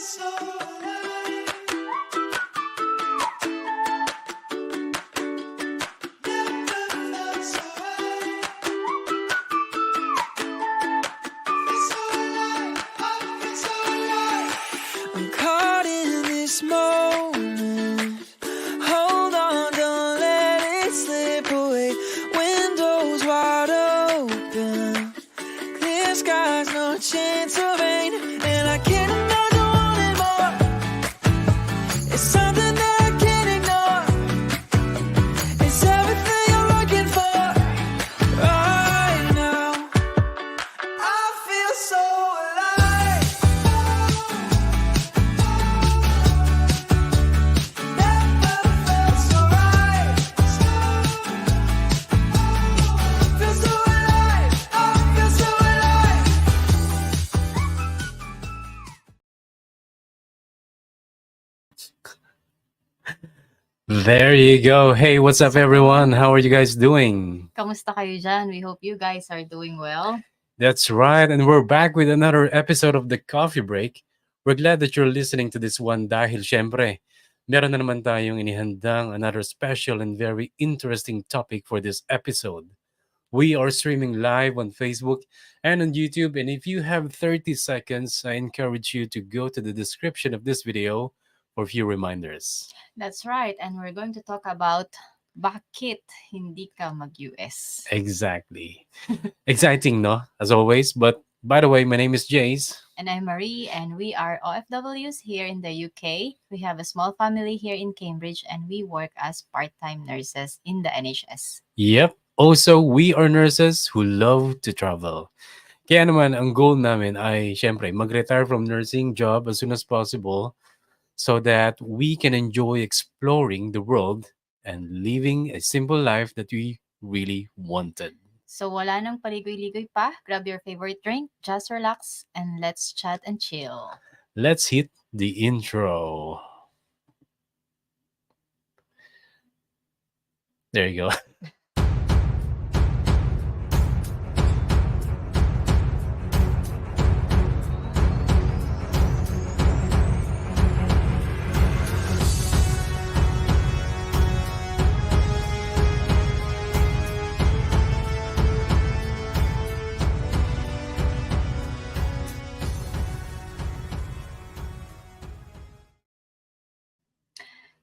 so alive. Never felt so right. Feel so alive. I feel so alive. I'm caught in this moment. Hold on, don't let it slip away. Windows wide open. Clear skies, no chance of rain. And I can't imagine wanting more. It's something that I can't ignore. It's everything I'm looking for right now. I feel so alive. Never felt so right. Feel so alive. I feel so alive. There you go. Hey, what's up, everyone? How are you guys doing? Kamusta kayo dyan? We hope you guys are doing well. That's right. And we're back with another episode of The Coffee Break. We're glad that you're listening to this one dahil syempre, meron na naman tayong inihandang another special and very interesting topic for this episode. We are streaming live on Facebook and on YouTube. And if you have 30 seconds, I encourage you to go to the description of this video for a few reminders. That's right. And we're going to talk about bakit hindi ka mag-US. Exactly. Exciting, no? As always. But by the way, my name is Jace. And I'm Marie, and we are OFWs here in the UK. We have a small family here in Cambridge, and we work as part-time nurses in the NHS. Yep. Also, we are nurses who love to travel. Kaya naman, ang goal namin ay, syempre, mag-retire from nursing job as soon as possible so that we can enjoy exploring the world and living a simple life that we really wanted. So wala nang paligoy-ligoy pa. Grab your favorite drink, just relax, and let's chat and chill. Let's hit the intro. There you go.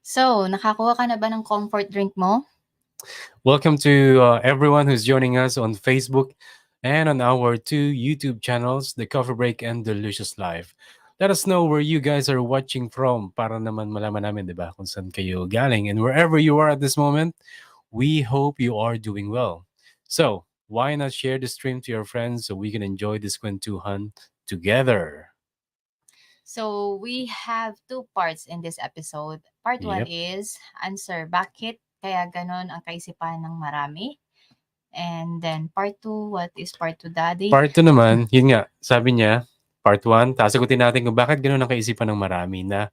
So, nakakuha ka na ba ng comfort drink mo? Welcome to everyone who's joining us on Facebook and on our two YouTube channels, The Coffee Break and Delicious Life. Let us know where you guys are watching from para naman malaman namin, di ba, kung saan kayo galing. And wherever you are at this moment, we hope you are doing well. So, why not share the stream to your friends so we can enjoy this kwentuhan together? So, we have two parts in this episode. Part 1 Yep. is answer, bakit kaya ganon ang kaisipan ng marami? And then part 2, what is part 2, Daddy? Part 2 naman, yun nga, sabi niya, part 1, sasagutin natin kung bakit gano'n ang kaisipan ng marami na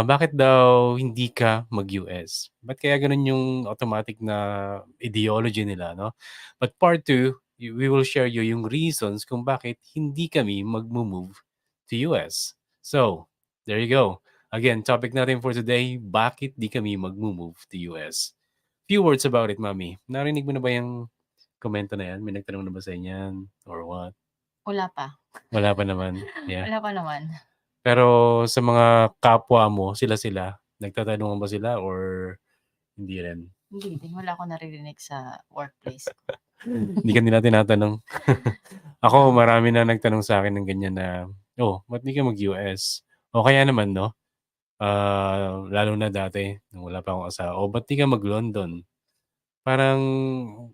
bakit daw hindi ka mag-US? Ba't kaya gano'n yung automatic na ideology nila, no? But part 2, we will share you yung reasons kung bakit hindi kami mag-move to US. So, there you go. Again, topic natin for today, bakit di kami mag-move to US? Few words about it, Mami. Narinig mo na ba yung komento na yan? May nagtanong na ba sa inyan? Or what? Wala pa. Wala pa naman. Yeah. Wala pa naman. Pero sa mga kapwa mo, sila, nagtatanungan ba sila or hindi rin? Hindi din. Wala akong naririnig sa workplace. Hindi ka nila tinatanong. Ako, marami na nagtanong sa akin ng ganyan na, ba't di ka mag-US? O kaya naman, no? Lalo na dati, nung wala pa akong asawa, ba't di ka mag-London? Parang,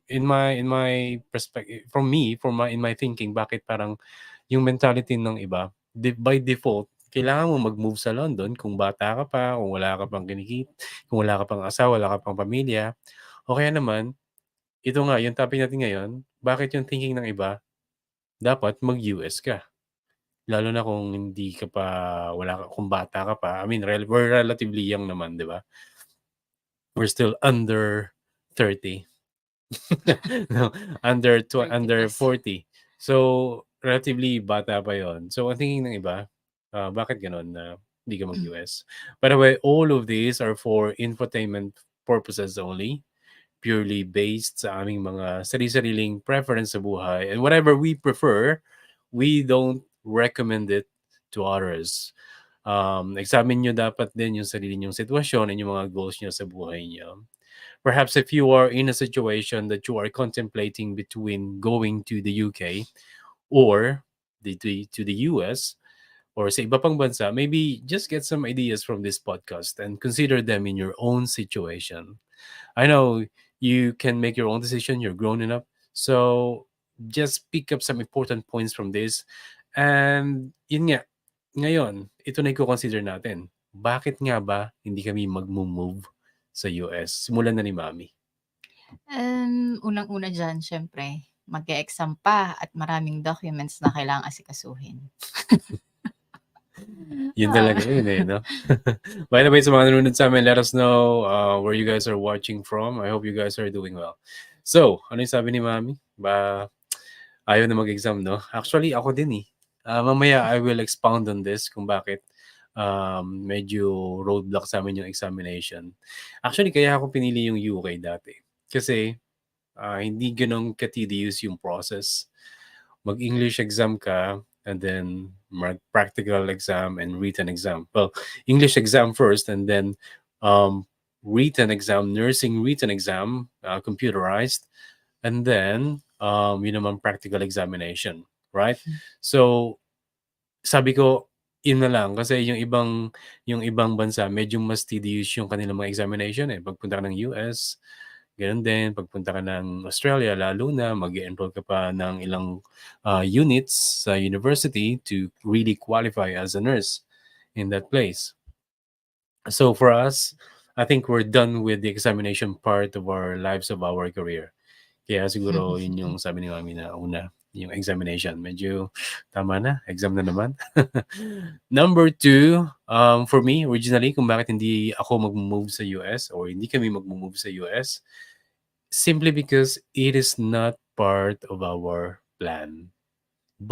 in my perspective, in my thinking, bakit parang yung mentality ng iba, by default, kailangan mo mag-move sa London kung bata ka pa, kung wala ka pang kinikit, kung wala ka pang asawa, wala ka pang pamilya. O kaya naman, ito nga, yung topic natin ngayon, bakit yung thinking ng iba, dapat mag-US ka. Lalo na kung hindi ka pa, kung bata ka pa. I mean, we're relatively young naman, di ba? We're still under 30. No, under 30 under plus. 40. So, relatively bata pa yon. So, ang thinking ng iba, Bakit gano'n na hindi ka mag-US? By the way, all of these are for infotainment purposes only, purely based sa aming mga sarili-sariling preference sa buhay. And whatever we prefer, we don't recommend it to others. Examine nyo dapat din yung sarili nyong sitwasyon and yung mga goals nyo sa buhay nyo. Perhaps if you are in a situation that you are contemplating between going to the UK or to the US or sa iba pang bansa, maybe just get some ideas from this podcast and consider them in your own situation. I know you can make your own decision, you're grown enough. So just pick up some important points from this. And yun nga, ngayon, ito na i-consider natin. Bakit nga ba hindi kami mag-move sa US? Simulan na ni Mami. Unang-una diyan siyempre mag-e-exam pa at maraming documents na kailangang asikasuhin. Yun talaga yun eh, no? By the way, sa mga nanonood sa amin, let us know where you guys are watching from. I hope you guys are doing well. So, ano yung sabi ni Mami? Ayaw na mag-exam, no? Actually, ako din eh. Mamaya, I will expound on this kung bakit medyo roadblock sa amin yung examination. Actually, kaya ako pinili yung UK dati. Kasi, hindi ganun ka-tedious yung process. Mag-English exam ka, and then practical exam and written exam. Well, English exam first, and then written exam, nursing written exam, computerized, and then yun naman practical examination, right? So sabi ko, yun na lang kasi yung ibang bansa medyo mas tedious yung kanilang mga examination eh. Pagpunta ka ng US, ganun din. Pagpunta ka ng Australia, lalo na mag-enroll ka pa ng ilang units sa university to really qualify as a nurse in that place. So for us, I think we're done with the examination part of our lives, of our career. Kaya siguro yun yung sabi ni Mami na una, yung examination. Medyo tama na, exam na naman. Number 2, for me, originally, kung bakit hindi ako mag-move sa US or hindi kami mag-move sa US, simply because it is not part of our plan.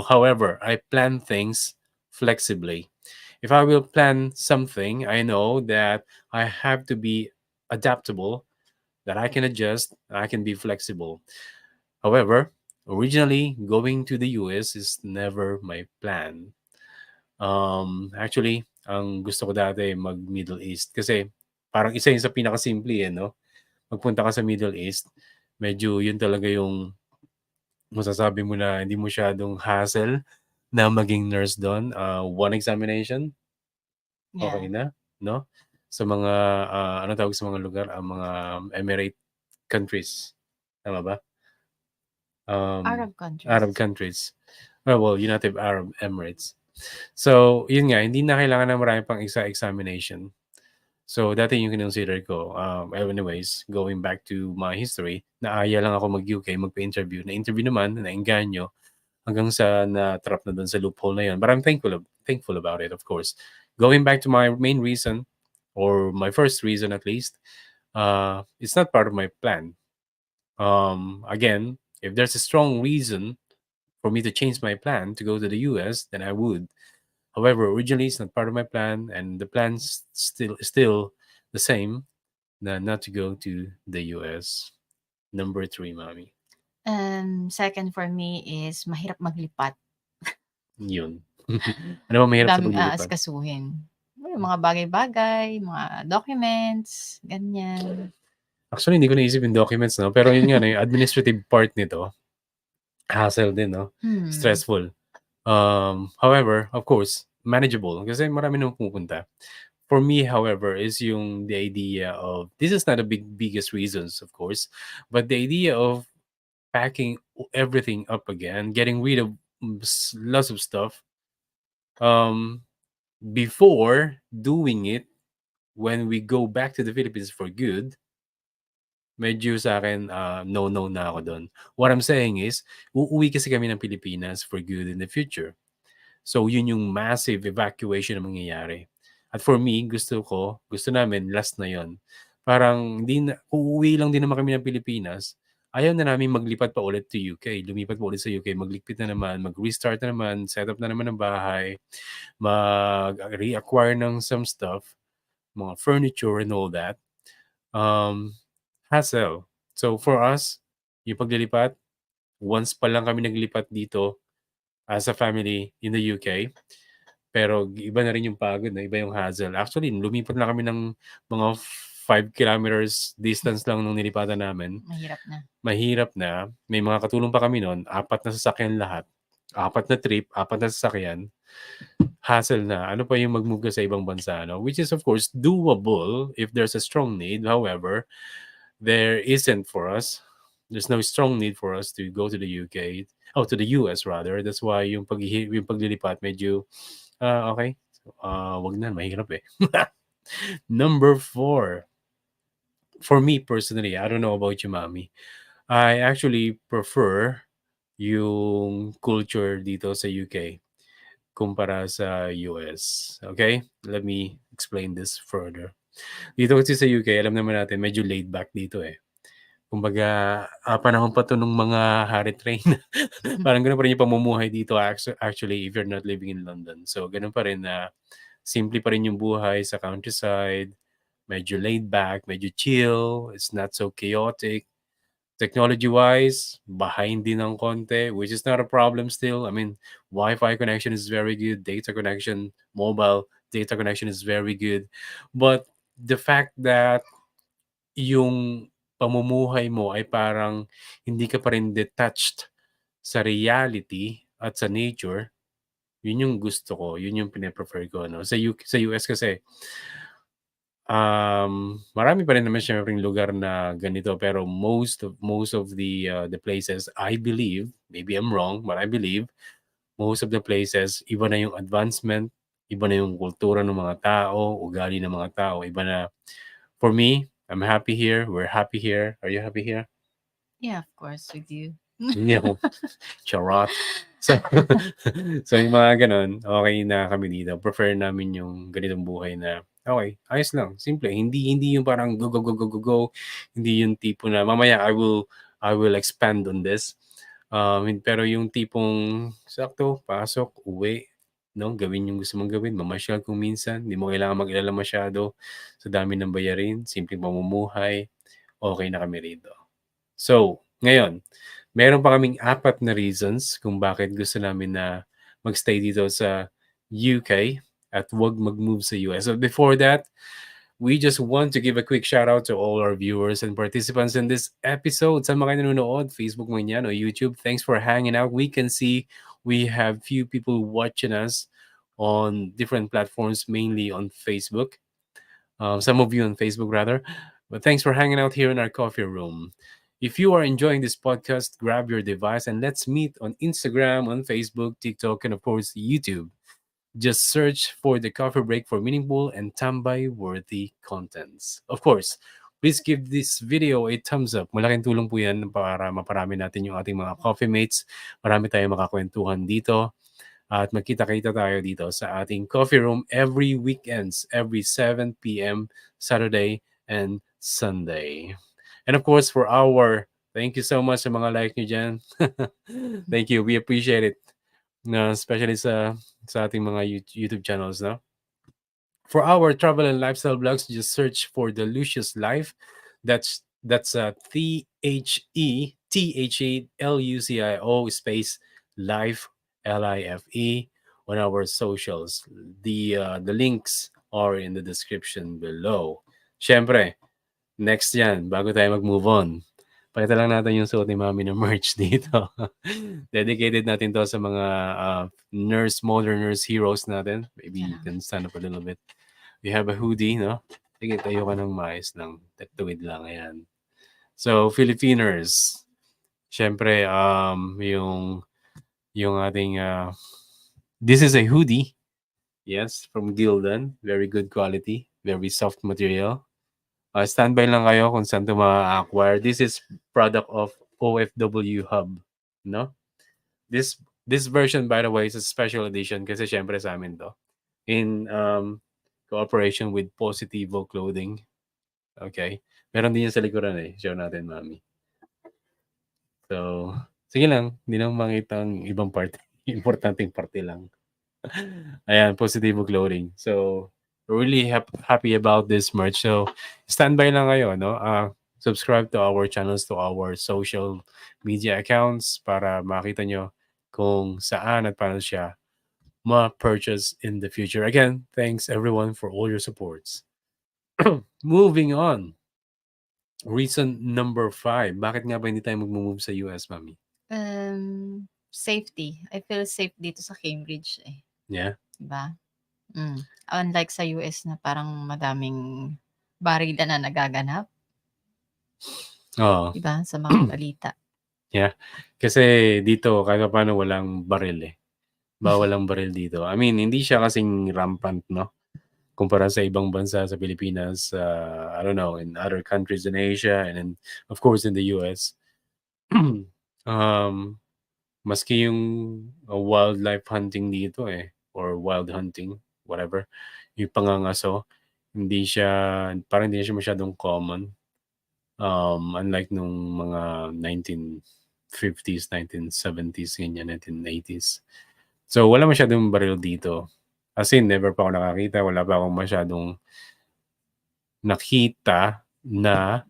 However, I plan things flexibly. If I will plan something, I know that I have to be adaptable, that I can adjust, I can be flexible. However, originally, going to the US is never my plan. Actually, ang gusto ko dati mag-Middle East kasi parang isa yun sa pinakasimple eh, no? Magpunta ka sa Middle East, medyo yun talaga yung masasabi mo na hindi masyadong hassle na maging nurse doon. One examination, okay Yeah. na, no? Sa mga, ano tawag sa mga lugar? Mga Emirate countries. Tama ba? Arab countries. Arab countries. Well, United Arab Emirates. So, yun nga, hindi na kailangan ng marami pang examination. So, dati yung kinonsider ko. Anyways, going back to my history, naaya lang ako mag-UK, magpa-interview. Na-interview naman, naengganyo, hanggang sa na-trap na dun sa loophole na yun. But I'm thankful about it, of course. Going back to my main reason, or my first reason at least, it's not part of my plan. Again, if there's a strong reason for me to change my plan to go to the US, then I would. However, originally it's not part of my plan, and the plan's still the same, not to go to the US. Number 3, Mami. Second for me is mahirap maglipat. Yun. Ano ba mahirap sa Daming paglilipat? aasikasuhin. Yung mga bagay-bagay, mga documents, ganyan. Actually, hindi ko naisip yung documents, no? Pero yun nga, yung administrative part nito, hassle din, no? Stressful. However, of course, manageable kasi marami nang pupunta. For me, however, is yung the idea of, this is not a biggest reasons, of course, but the idea of packing everything up again, getting rid of lots of stuff, before doing it when we go back to the Philippines for good, medyo sa akin, no na ako doon. What I'm saying is, uuwi kasi kami ng Pilipinas for good in the future. So, yun yung massive evacuation na mangyayari. At for me, gusto namin, last na yon. Parang, uuwi lang din naman kami ng Pilipinas. ayaw na namin maglipat pa ulit to UK. Lumipat pa ulit sa UK, magligpit na naman, mag-restart na naman, set up na naman ng bahay, mag-reacquire ng some stuff, mga furniture and all that. Hassle. So for us, yung paglilipat, once pa lang kami naglipat dito as a family in the UK. Pero iba na rin yung pagod, na iba yung hassle. Actually, lumipat na kami ng mga 5 kilometers distance lang nung nilipatan namin. Mahirap na. Mahirap na. May mga katulong pa kami nun, 4 na sasakyan lahat. 4 na trip, 4 na sasakyan. Hassle na. Ano pa yung mag-move ka sa ibang bansa, no? Which is of course doable if there's a strong need. However, there isn't for us. There's no strong need for us to go to the UK. Oh, to the US rather. That's why yung paglilipat medyo okay. Wag na, mahirap eh. Number 4. For me personally, I don't know about you, Mami. I actually prefer yung culture dito sa UK kumpara sa US. Okay? Let me explain this further. Dito kasi sa UK, alam naman natin, medyo laid back dito eh. Kumbaga, panahon pa to nung mga Harry Train. Parang gano'n pa rin yung pamumuhay dito actually if you're not living in London. So, gano'n pa rin na simple pa rin yung buhay sa countryside, medyo laid back, medyo chill, it's not so chaotic. Technology-wise, behind din ng konti, which is not a problem still. I mean, Wi-Fi connection is very good, data connection, mobile data connection is very good. But the fact that yung pamumuhay mo ay parang hindi ka pa rin detached sa reality at sa nature, yun yung gusto ko, yun yung pine-prefer ko, no? Sa US kasi, marami pa rin naman siyempreng lugar na ganito, pero most of the places, I believe, maybe I'm wrong, but I believe, most of the places, iba na yung advancement, iba na yung kultura ng mga tao, ugali ng mga tao, iba na. For me, I'm happy here, we're happy here. Are you happy here? Yeah, of course, with you. Hindi ako. Charot. So, so yung mga ganun, okay na kami dito. Prefer namin yung ganitong buhay na, okay, ayos lang, simple. Hindi yung parang go, go, go, go, go, go. Hindi yung tipo na, mamaya I will expand on this. Pero yung tipong, sakto, pasok, uwi, no? Gawin yung gusto mong gawin, mamasyal kung minsan, hindi mo kailangan mag-ilala masyado sa dami ng bayarin, simpleng pamumuhay, okay na kami rito. So, ngayon, meron pa kaming 4 na reasons kung bakit gusto namin na magstay dito sa UK at wag mag-move sa US. So before that, we just want to give a quick shout out to all our viewers and participants in this episode. Sa mga nanonood, Facebook man yan o YouTube, thanks for hanging out. We can see we have few people watching us on different platforms, mainly on Facebook. Some of you on Facebook rather. But thanks for hanging out here in our coffee room. If you are enjoying this podcast, grab your device and let's meet on Instagram, on Facebook, TikTok, and of course YouTube. Just search for the coffee break for meaningful and tambay-worthy contents. Of course, please give this video a thumbs up. Malaking tulong po yan para maparami natin yung ating mga coffee mates. Marami tayong makakwentuhan dito. At magkita-kita tayo dito sa ating coffee room every weekends, every 7 p.m. Saturday and Sunday. And of course, thank you so much sa mga like nyo dyan. Thank you. We appreciate it. Especially sa ating mga YouTube channels, no? For our travel and lifestyle vlogs, just search for The Lucius Life. That's TheTheLucio space life LIFE on our socials. The links are in the description below. Syempre, next yan, bago tayo mag-move on, pakita lang natin yung suot ni Mami na merch dito. Dedicated natin to sa mga modern nurse heroes natin. Maybe you can stand up a little bit. We have a hoodie, no? Sige, tayo ka ng maayos lang. Tuwid lang, ayan. So, Filipinos. Syempre, yung ating, this is a hoodie. Yes, from Gildan. Very good quality. Very soft material. Standby lang kayo kung saan ito ma-acquire. This is product of OFW Hub, no? This version, by the way, is a special edition kasi syempre sa amin to. In cooperation with POSITIVO Clothing. Okay? Meron din yan sa likuran eh. Show natin, Mami. So, sige lang, hindi naman makita ang ibang parte. Importanteng parte lang. Ayan, Positivo Clothing. So, we're really happy about this merch. So, standby lang kayo, no? Subscribe to our channels, to our social media accounts para makita nyo kung saan at paano siya ma-purchase in the future. Again, thanks everyone for all your supports. Moving on. Reason number 5. Bakit nga ba hindi tayo mag-move sa US, Mami? Safety. I feel safe dito sa Cambridge eh. Yeah? Diba? Unlike sa US na parang madaming barilan na nagaganap. Oo. Diba? Sa mga balita. Yeah. Kasi dito, kahit paano walang baril eh. Bawal ang baril dito. I mean, hindi siya kasing rampant, no? Kumpara sa ibang bansa sa Pilipinas, I don't know, in other countries in Asia, and then, of course, in the US. Maski yung wildlife hunting dito eh, or wild hunting, whatever, yung pangangaso, parang hindi siya masyadong common. Unlike nung mga 1950s, 1970s, ganyan, 1980s. So, wala masyadong baril dito. As in, never pa ako nakakita, wala pa akong masyadong nakita na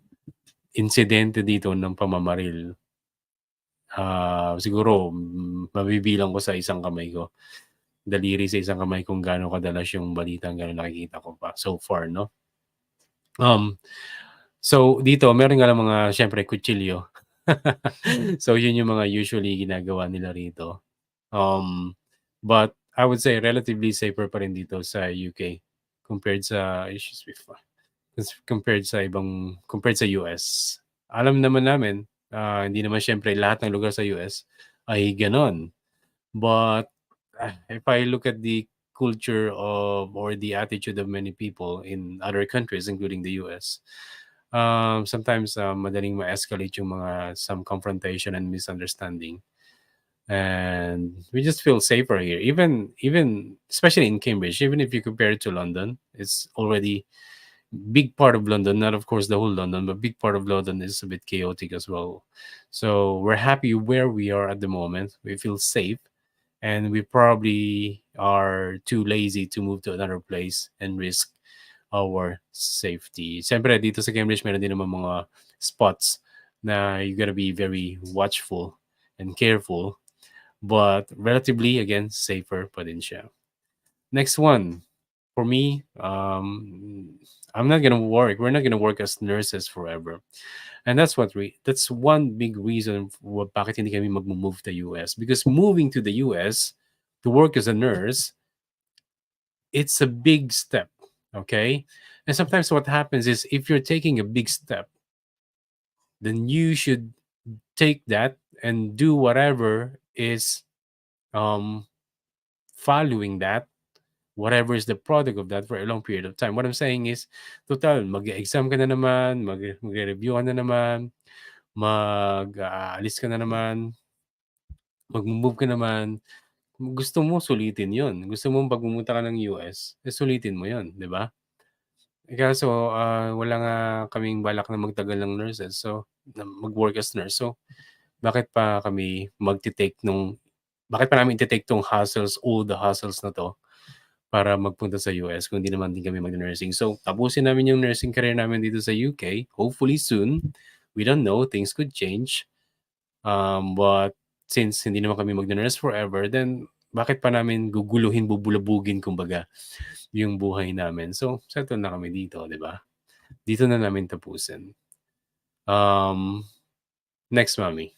insidente dito ng pamamaril. Siguro, mabibilang ko sa isang kamay ko. Daliri sa isang kamay kung gaano kadalas yung balita, gaano nakikita ko pa so far, no? So, dito, meron nga lang mga, syempre, kutsilyo. So, yun yung mga usually ginagawa nila rito. But I would say relatively safer pa rin dito sa UK compared sa compared sa US. Alam naman namin, hindi naman syempre lahat ng lugar sa US ay ganon. But if I look at the culture or the attitude of many people in other countries, including the US, sometimes madaling ma-escalate yung some confrontation and misunderstanding. And we just feel safer here, even especially in Cambridge. Even if you compare it to London, it's already big part of London, not of course the whole London, but big part of London is a bit chaotic as well. So we're happy where we are at the moment. We feel safe, and we probably are too lazy to move to another place and risk our safety. Siyempre, dito sa Cambridge, meron din naman mga spots na you gotta be very watchful and careful. But relatively, again, safer pa din siya. Next one. For me, I'm not gonna work. We're not gonna work as nurses forever, and that's one big reason bakit hindi kami mag-move to US. Because moving to the US to work as a nurse, it's a big step. Okay, and sometimes what happens is if you're taking a big step, then you should take that and do whatever is following that, whatever is the product of that for a long period of time. What I'm saying is, total, mag-exam ka na naman, magre-review ka na naman, mag-aalis ka na naman, mag-move ka naman. Gusto mo, sulitin yon. Gusto mo, pag pumunta ka ng US, sulitin mo yon, di ba? Kaso, wala nga kaming balak na magtagal ng nurses, so, mag-work as nurse. So, bakit pa namin iti-take tong all the hassles na to para magpunta sa US kung hindi naman din kami mag-nursing. So, tapusin namin yung nursing career namin dito sa UK. Hopefully soon. We don't know. Things could change. But since hindi naman kami mag-nurse forever, then bakit pa namin guguluhin, bubulabugin, kumbaga, yung buhay namin. So, settle na kami dito, di ba? Dito na namin tapusin. Next, Mami.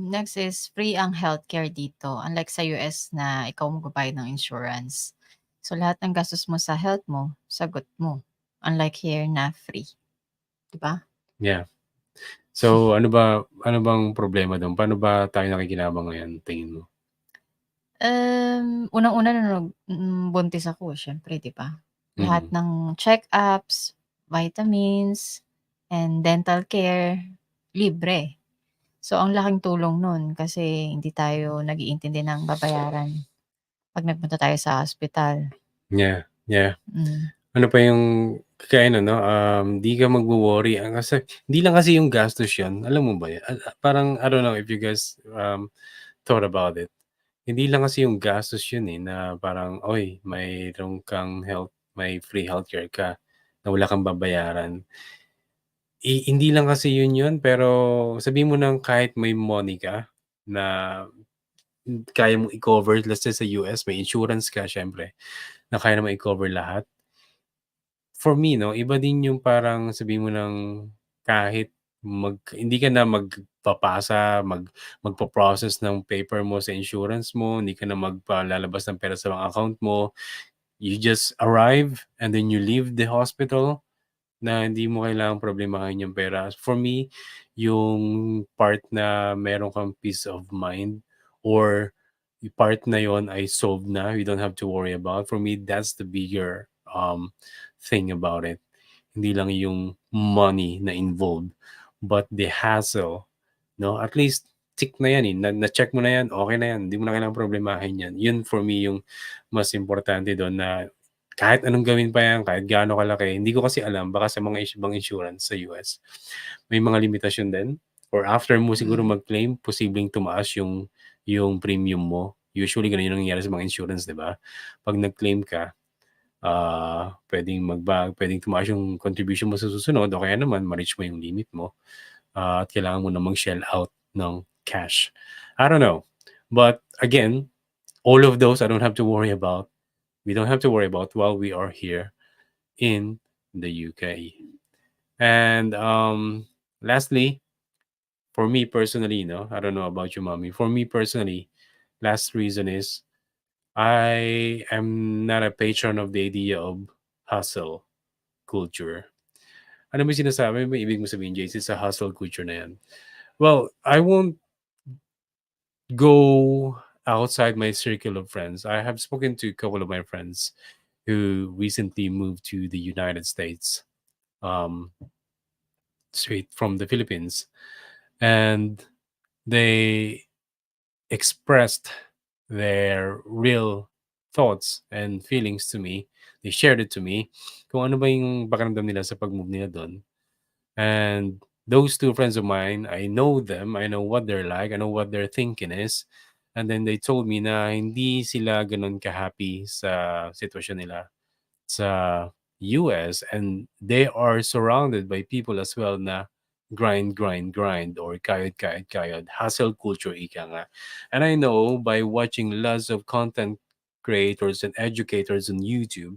Next is free ang healthcare dito. Unlike sa US na ikaw magbabayad ng insurance. So, lahat ng gastos mo sa health mo, sagot mo. Unlike here na free. Diba? Yeah. So, ano bang problema doon? Paano ba tayo nakikinabang ngayon, tingin mo? Unang-una nung buntis ako, syempre, di ba? Lahat ng check-ups, vitamins, and dental care, libre. So, ang laking tulong nun kasi hindi tayo nag-iintindi ng babayaran pag nagpunta tayo sa hospital. Yeah. Ano pa yung Kaya ano 'no, 'di ka magwo-worry kasi hindi lang kasi yung gastos yun, alam mo ba parang I don't know if you guys, thought about it. Hindi lang kasi yung gastos yun, na parang, "Uy, mayro'n kang may free healthcare ka na wala kang babayaran." Hindi lang kasi yun, pero sabihin mo ng kahit may money ka na kaya mong i-cover, let's say sa US may insurance ka siyempre na kaya namang i-cover lahat. For me 'no, iba din yung parang sabihin mo ng kahit hindi ka na magpo-process ng paper mo sa insurance mo, hindi ka na magpalalabas ng pera sa mga account mo. You just arrive and then you leave the hospital na hindi mo kailangang problemahin yung pera. For me, yung part na meron kang peace of mind or yung part na yon ay solved na, you don't have to worry about. For me, that's the bigger thing about it. Hindi lang yung money na involved, but the hassle, 'no? At least tick na 'yan, na-check mo na 'yan, okey na 'yan, hindi mo na kailangang problemahin 'yan. Yun for me yung mas importante dun na kahit anong gawin pa 'yan, kahit gaano kalaki, hindi ko kasi alam baka sa mga ibang insurance sa US, may mga limitasyon din or after mo siguro Mm. mag-claim, posibleng tumaas yung premium mo. Usually ganun yung nangyayari sa mga insurance, 'di ba? 'Pag nag-claim ka, puwedeng tumaas yung contribution mo sa susunod o kaya naman ma-reach mo yung limit mo, at kailangan mo na mag-shell out ng cash. I don't know, but again, all of those I don't have to worry about. We don't have to worry about while we are here in the UK. And, lastly, for me personally 'no, I don't know about you, mommy. For me personally, last reason is I am not a patron of the idea of hustle culture. Ano ba yung sinasabi mo, ibig mo sabihin, JC, sa hustle culture na 'yan? Well, I won't go outside my circle of friends. I have spoken to a couple of my friends who recently moved to the United States, um, straight from the Philippines, and they expressed their real thoughts and feelings to me. They shared it to me kung ano ba yung pakiramdam nila sa pag-move nila do'n. And those two friends of mine, I know them, I know what they're like, I know what their thinking is. And then they told me na hindi sila gano'n ka-happy sa sitwasyon nila sa US, and they are surrounded by people as well na grind, grind, grind or kayod, kayod, kayod. Hustle culture, ika nga. And I know by watching lots of content creators and educators on YouTube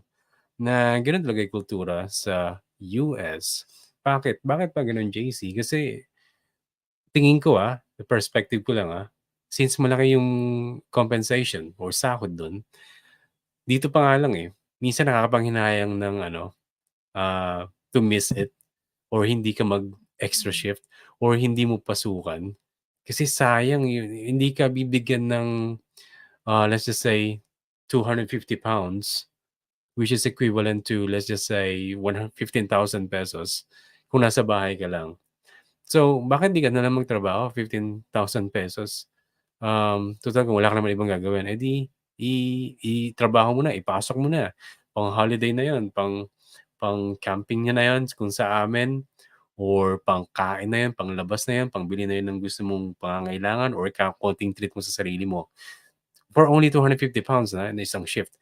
na gano'n talaga yung kultura sa US. Bakit? Bakit pa gano'n, JC? Kasi tingin ko, the perspective ko lang, since malaki yung compensation or sahod do'n, dito pa nga lang, minsan nakakapanghinayang ng ano, to miss it or hindi ka mag-extra shift or hindi mo pasukan. Kasi sayang yun, hindi ka bibigyan ng, let's just say, ₱250, which is equivalent to, let's just say, 15,000 kung nasa bahay ka lang. So, bakit di ka na lang magtrabaho, ₱15,000? Tutal kung wala ka naman ibang gagawin, eh di itrabaho mo na, ipasok mo na. Pang-holiday na 'yun, pang-camping niyo na 'yun kung sa amin or pangkain na 'yan, panglabas na 'yan, pangbili na 'yan ng gusto mong pangangailangan or konting treat mo sa sarili mo. For only ₱250 na isang shift.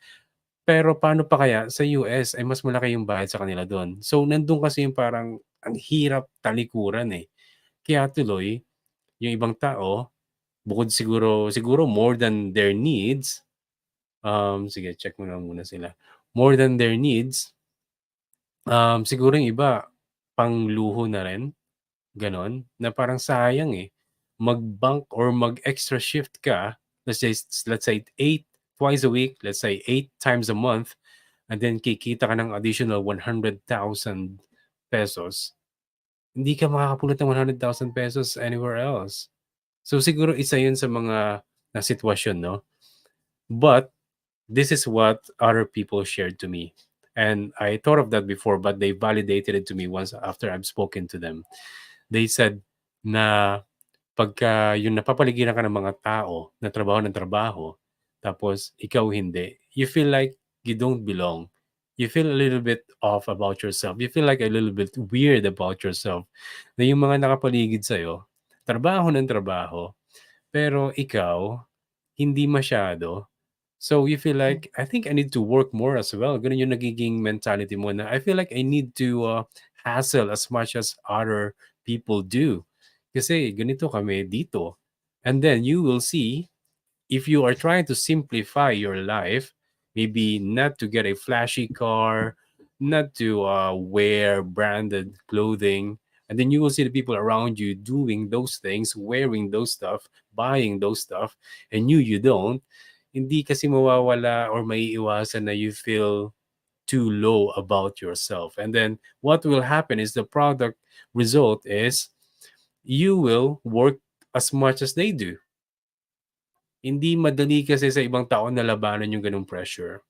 Pero paano pa kaya sa US ay mas malaki yung bayad sa kanila do'n. So, nandun kasi yung parang ang hirap talikuran, Kaya tuloy yung ibang tao bukod siguro siguro more than their needs, sige check mo na muna sila. More than their needs, siguro yung iba pangluho na rin, gano'n, na parang sayang, mag-bank or mag-extra shift ka, let's say 8 times a week, let's say 8 times a month, and then kikita ka ng additional ₱100,000. Hindi ka makakapulot ng ₱100,000 anywhere else. So, siguro isa yun sa mga na sitwasyon 'no. But this is what other people shared to me, and I thought of that before, but they validated it to me once after I've spoken to them. They said na pagka yung napapaligiran ka ng mga tao na trabaho ng trabaho, tapos ikaw hindi, you feel like you don't belong. you feel a little bit off about yourself. You feel like a little bit weird about yourself. Na yung mga nakapaligid sa'yo, trabaho ng trabaho, pero ikaw, hindi masyado. So you feel like, I think I need to work more as well. Ganun yung nagiging mentality mo na I feel like I need to hassle as much as other people do. Kasi ganito kami dito. And then you will see, if you are trying to simplify your life, maybe not to get a flashy car, not to wear branded clothing, and then you will see the people around you doing those things, wearing those stuff, buying those stuff, and you don't. Hindi kasi mawawala or maiiwasan na you feel too low about yourself. And then what will happen is the product result is you will work as much as they do. Hindi madali kasi sa ibang tao na labanan yung ganung pressure.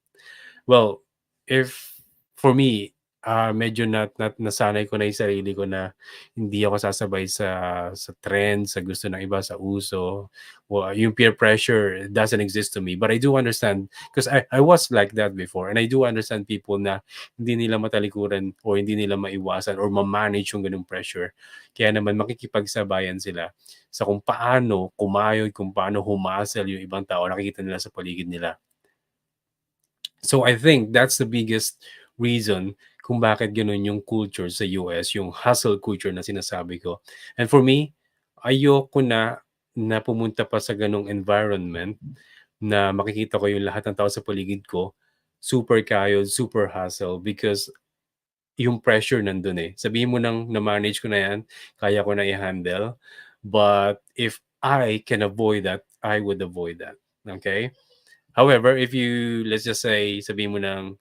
Well, if for me, medyo nasanay ko na yung sarili ko na hindi ako sasabay sa trend, sa gusto ng iba, sa uso. Well, yung peer pressure doesn't exist to me. But I do understand, because I was like that before, and I do understand people na hindi nila matalikuran or hindi nila maiwasan or ma-manage yung ganung pressure. Kaya naman makikipagsabayan sila sa kung paano kumayod, kung paano humasel yung ibang tao, nakikita nila sa paligid nila. So I think that's the biggest reason kung bakit ganun yung culture sa US, yung hustle culture na sinasabi ko. And for me, ayoko na pumunta pa sa ganung environment na makikita ko yung lahat ng tao sa paligid ko, super kayod, super hustle, because yung pressure nandun eh. Sabihin mo nang na-manage ko na yan, kaya ko na i-handle. But if I can avoid that, I would avoid that. Okay? However, if you, let's just say, sabihin mo nang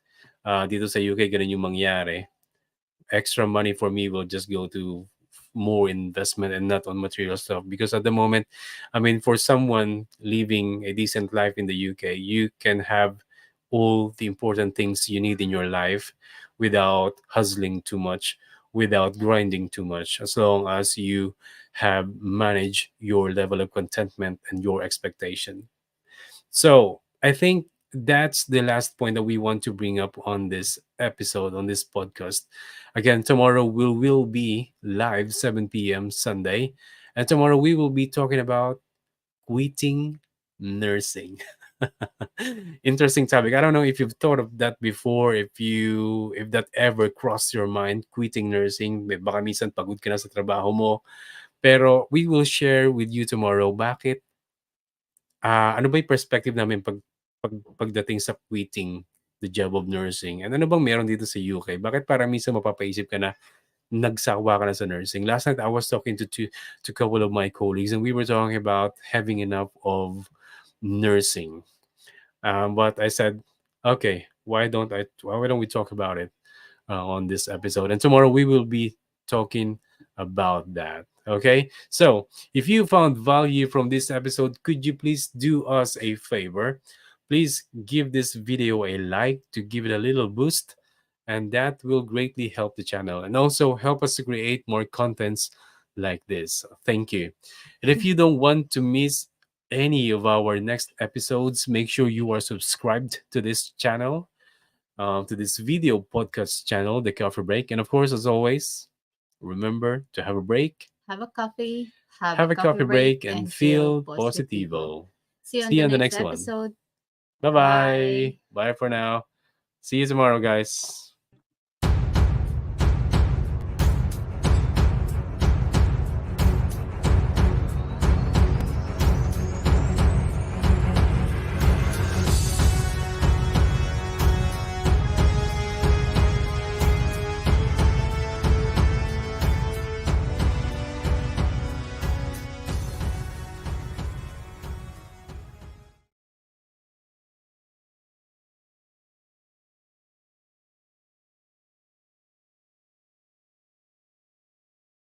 dito sa UK, ganun yung mangyari, extra money for me will just go to more investment and not on material stuff. Because at the moment, I mean, for someone living a decent life in the UK, you can have all the important things you need in your life without hustling too much, without grinding too much, as long as you have managed your level of contentment and your expectation. So I think that's the last point that we want to bring up on this episode, on this podcast. Again, tomorrow we will be live 7 p.m. Sunday. And tomorrow we will be talking about quitting nursing. Interesting topic. I don't know if you've thought of that before, if that ever crossed your mind, quitting nursing. Baka minsan pagod ka na sa trabaho mo. Pero we will share with you tomorrow bakit ano ba yung perspective namin pagdating sa quitting the job of nursing? And ano bang meron dito sa UK? Bakit parang minsan mapapaisip ka na nagsawa ka na sa nursing? Last night, I was talking to a couple of my colleagues and we were talking about having enough of nursing. But I said, okay, why don't we talk about it on this episode? And tomorrow we will be talking about that. Okay, so if you found value from this episode, could you please do us a favor? Please give this video a like to give it a little boost, and that will greatly help the channel and also help us to create more contents like this. Thank you. And if you don't want to miss any of our next episodes, make sure you are subscribed to this channel, to this video podcast channel, The Coffee Break. And of course, as always, remember to have a break, Have a coffee, have a coffee break, and feel positivo. positivo. See you on See you the on the next next one. episode. Bye Bye. bye. Bye for now. See you tomorrow, guys.